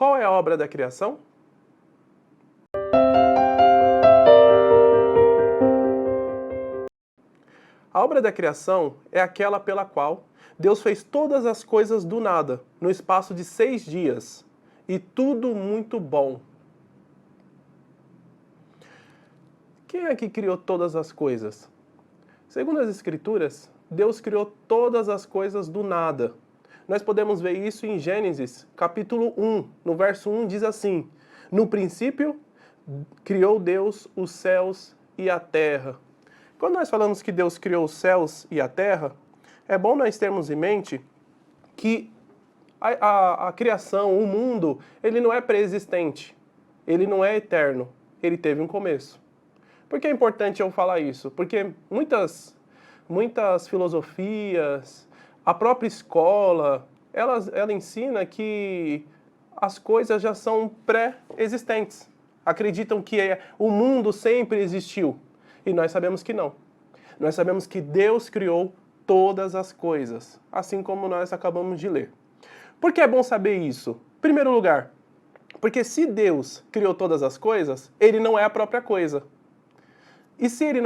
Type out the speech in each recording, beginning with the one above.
qual é a obra da criação? A obra da criação é aquela pela qual Deus fez todas as coisas do nada, no espaço de 6 dias, e tudo muito bom. Quem é que criou todas as coisas? Segundo as Escrituras, Deus criou todas as coisas do nada. Nós podemos ver isso em Gênesis, capítulo 1, no verso 1 diz assim: no princípio, criou Deus os céus e a terra. Quando nós falamos que Deus criou os céus e a terra, é bom nós termos em mente que a criação, o mundo, ele não é pré-existente, ele não é eterno, ele teve um começo. Por que é importante eu falar isso? Porque muitas filosofias, a própria escola, ela ensina que as coisas já são pré-existentes. Acreditam que o mundo sempre existiu. E nós sabemos que não. Nós sabemos que Deus criou todas as coisas, assim como nós acabamos de ler. Por que é bom saber isso? Em primeiro lugar, porque se Deus criou todas as coisas, Ele não é a própria coisa. E se ele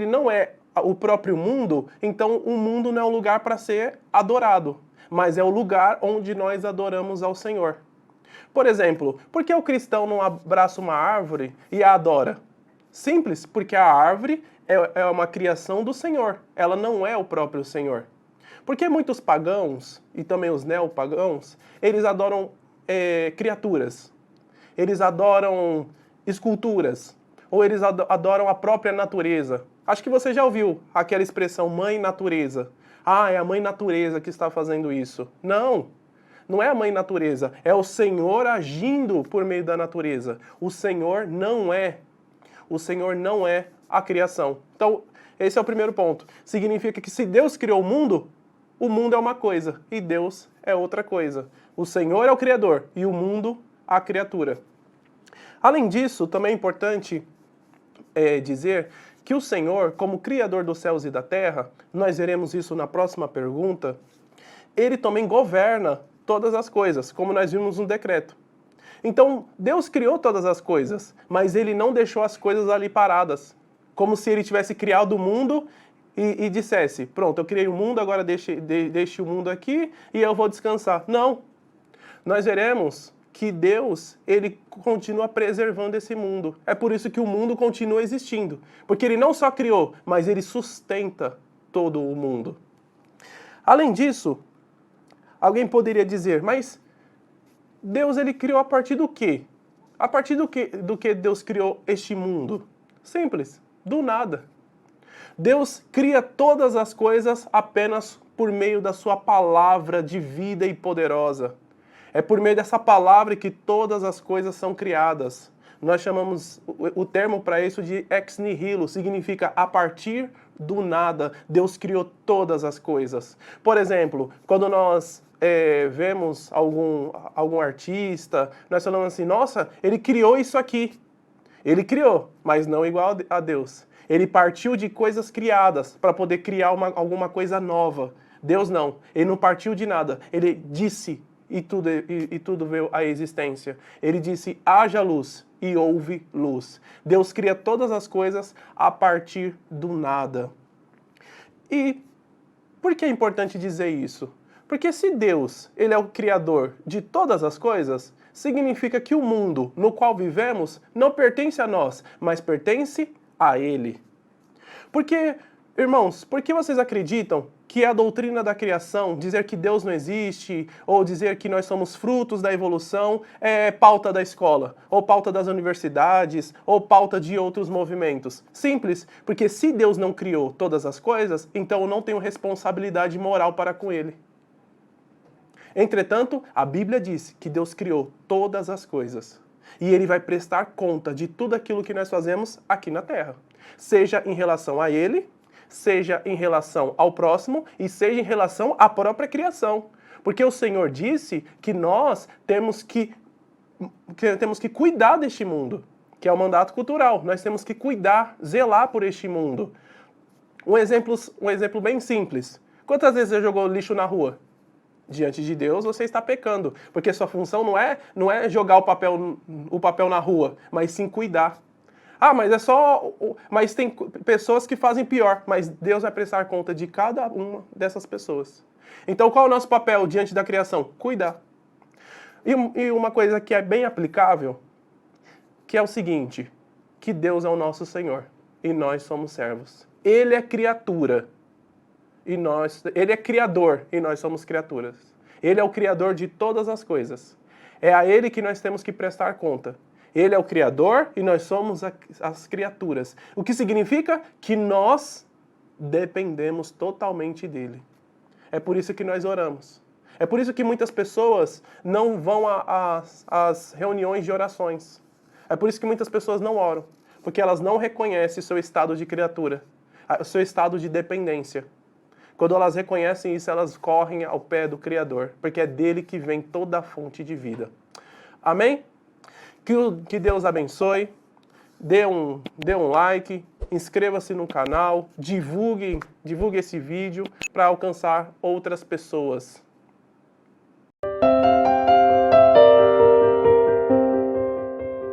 não é o próprio mundo, então o mundo não é um lugar para ser adorado, mas é o lugar onde nós adoramos ao Senhor. Por exemplo, por que o cristão não abraça uma árvore e a adora? Simples, porque a árvore é uma criação do Senhor, ela não é o próprio Senhor. Porque muitos pagãos, e também os neopagãos, eles adoram criaturas, eles adoram esculturas, ou eles adoram a própria natureza. Acho que você já ouviu aquela expressão mãe natureza. Ah, é a mãe natureza que está fazendo isso. Não, não é a mãe natureza, é o Senhor agindo por meio da natureza. O Senhor não é a criação. Então, esse é o primeiro ponto. Significa que se Deus criou o mundo é uma coisa e Deus é outra coisa. O Senhor é o Criador e o mundo a criatura. Além disso, também é importante dizer que o Senhor, como Criador dos céus e da terra, nós veremos isso na próxima pergunta, Ele também governa todas as coisas, como nós vimos no decreto. Então, Deus criou todas as coisas, mas Ele não deixou as coisas ali paradas, como se Ele tivesse criado o mundo e dissesse, pronto, eu criei o mundo, agora deixe o mundo aqui e eu vou descansar. Não, nós veremos que Deus, Ele continua preservando esse mundo. É por isso que o mundo continua existindo. Porque Ele não só criou, mas Ele sustenta todo o mundo. Além disso, alguém poderia dizer, mas Deus, Ele criou a partir do quê? A partir do que Deus criou este mundo? Simples, do nada. Deus cria todas as coisas apenas por meio da sua palavra de vida e poderosa. É por meio dessa palavra que todas as coisas são criadas. Nós chamamos o termo para isso de ex nihilo, significa a partir do nada. Deus criou todas as coisas. Por exemplo, quando nós vemos algum artista, nós falamos assim, nossa, ele criou isso aqui. Ele criou, mas não igual a Deus. Ele partiu de coisas criadas para poder criar alguma coisa nova. Deus não, ele não partiu de nada. Ele disse e tudo veio à existência. Ele disse, haja luz, e houve luz. Deus cria todas as coisas a partir do nada. E por que é importante dizer isso? Porque se Deus, Ele é o Criador de todas as coisas, significa que o mundo no qual vivemos não pertence a nós, mas pertence a Ele. Porque, irmãos, por que vocês acreditam que a doutrina da criação, dizer que Deus não existe, ou dizer que nós somos frutos da evolução, é pauta da escola, ou pauta das universidades, ou pauta de outros movimentos? Simples, porque se Deus não criou todas as coisas, então eu não tenho responsabilidade moral para com Ele. Entretanto, a Bíblia diz que Deus criou todas as coisas. E Ele vai prestar conta de tudo aquilo que nós fazemos aqui na Terra. Seja em relação a Ele, seja em relação ao próximo e seja em relação à própria criação. Porque o Senhor disse que nós temos que cuidar deste mundo, que é o mandato cultural. Nós temos que cuidar, zelar por este mundo. Um exemplo bem simples. Quantas vezes você jogou lixo na rua? Diante de Deus, você está pecando, porque sua função não é jogar o papel na rua, mas sim cuidar. Ah, mas tem pessoas que fazem pior, mas Deus vai prestar conta de cada uma dessas pessoas. Então, qual é o nosso papel diante da criação? Cuidar. E uma coisa que é bem aplicável, que é o seguinte, que Deus é o nosso Senhor e nós somos servos. Ele é criatura. Ele é criador e nós somos criaturas. Ele é o criador de todas as coisas. É a ele que nós temos que prestar conta. Ele é o criador e nós somos as criaturas. O que significa que nós dependemos totalmente dele. É por isso que nós oramos. É por isso que muitas pessoas não vão às reuniões de orações. É por isso que muitas pessoas não oram. Porque elas não reconhecem o seu estado de criatura, o seu estado de dependência. Quando elas reconhecem isso, elas correm ao pé do Criador, porque é dele que vem toda a fonte de vida. Amém? Que Deus abençoe, dê um like, inscreva-se no canal, divulgue esse vídeo para alcançar outras pessoas.